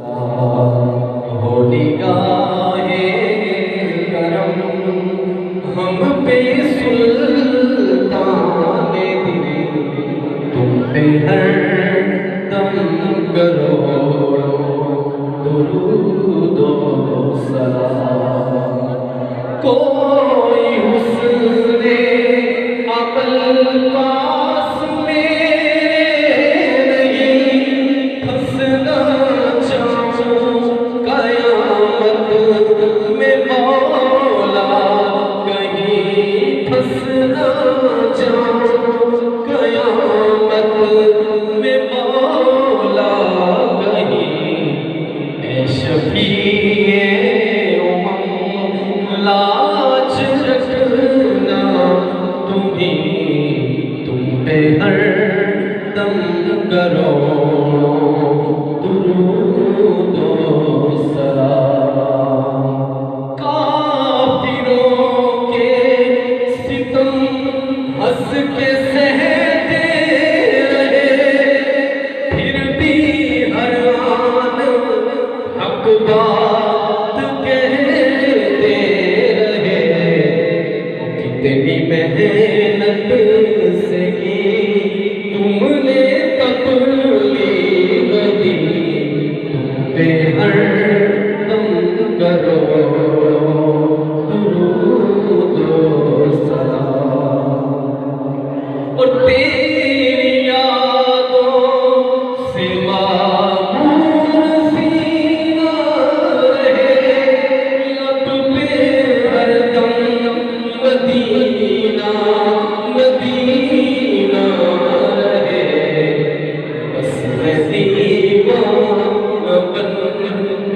हो निगाहे करम हम पे सुल्तान दिल, तुम पे हर दम करोड़ों दुरूद व सलाम। कोई हुस्ने अमल पास मेरे नहीं, हंसना चाहूं कयामत में मौला, कहीं फंसना चाहूं कयामत में मौला, कहीं ऐ शफीए उम्म लाज रखना तुम्ही, तुम पे हर दम करोड़ों दुरूद व सलाम। काफिरों के सितम हंस के सहते रहे, फिर भी हर आन हक बात कहते रहे। कितनी मेहनत से की तुमने तबलीग दी, तुम पे हर दम करोड़ों दुरूद व सलाम। और तेरी यादों से मामूर सीना रहे, लब पे हरदम मदीना मदीना रहे। बस मैं दीवाना बन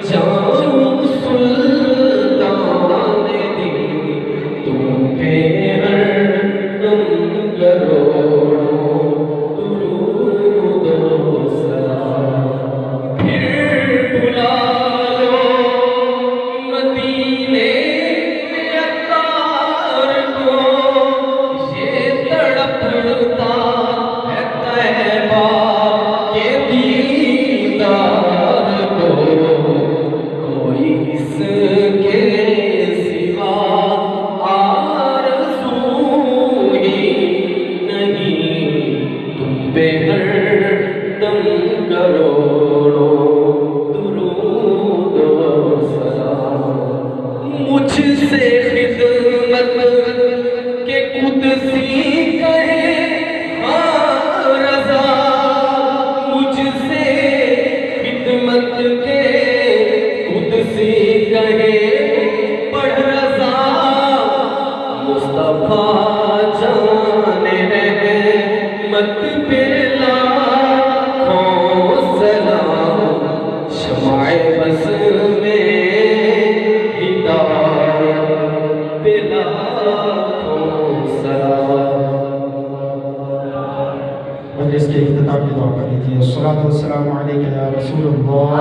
जाऊं सुल्तान दिल, तुम पे हर दम करोड़ों दुरूद व सलाम। फिर बुला लो मदीने में अतार को, ये तड़पता है तैबा के दीदार को। कोई इसके सिवा आरज़ू ही नहीं, तुम पे हर दम करोड़ों दुरूद व सलाम। मुझसे खिदमत के कुदसी कहे हाँ रज़ा, मुझसे खिदमत के कुदसी कहे पढ़ रज़ा। मुस्तफ़ा जाने रहमत पे लाखों सलाम, शमाए बस में हिदायत पे लाखों सलाम। मजलिस के इख्तिताम की दुआ कर लीजिए। अस्सलातु वस्सलामु अलैका या रसूलल्लाह,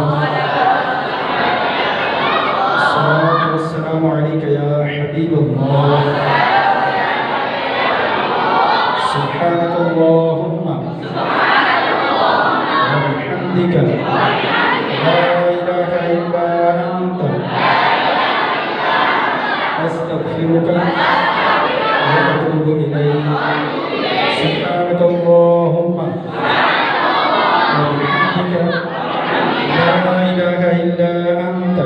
अस्सलातु वस्सलामु अलैका या हबीबल्लाह, सुब्हानकल्लाहुम्मा व बिहम्दिका ला इलाहा इल्ला अंता अस्तगफिरुका व अतूबु इलैक। सुब्हानकल्लाहुम्मा व बिहम्दिका ला इलाहा इल्ला अंता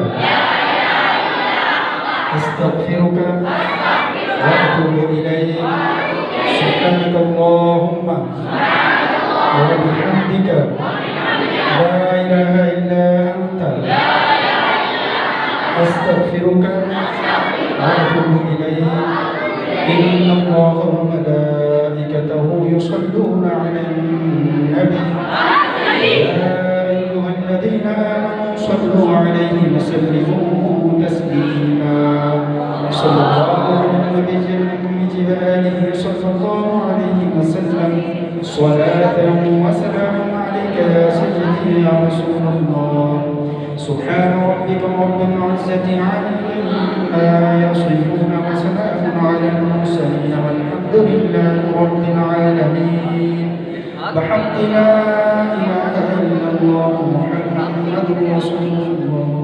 अस्तगफिरुका व अतूबु इलैक। सुब्हानकल्लाहुम्मा व बिहम्दिका ला इलाहा इल्ला अंता अस्तगफिरुका व अतूबु इलैक। इन्नल्लाहा व मलाइकतहु युसल्लूना अलन नबी, या अय्युहल्लज़ीना आमनू सल्लू अलैहि व सल्लिमू तस्लीमा। सल्लल्लाहु अला नबिय्यिल उम्मी व आलिहि सल्लल्लाहु अलैहि व सल्लम। स्वलातन व सलामुन अलैका या सय्यदी या रसूलल्लाह। सुब्हान रब्बिका रब्बिल इज़्ज़ति अम्मा यसिफून व सलामुन अलल मुरसलीन वल्हम्दुलिल्लाहि रब्बिल आलमीन। बहक़्क़ि ला इलाहा इल्लल्लाह मुहम्मदुर रसूल अल्लाह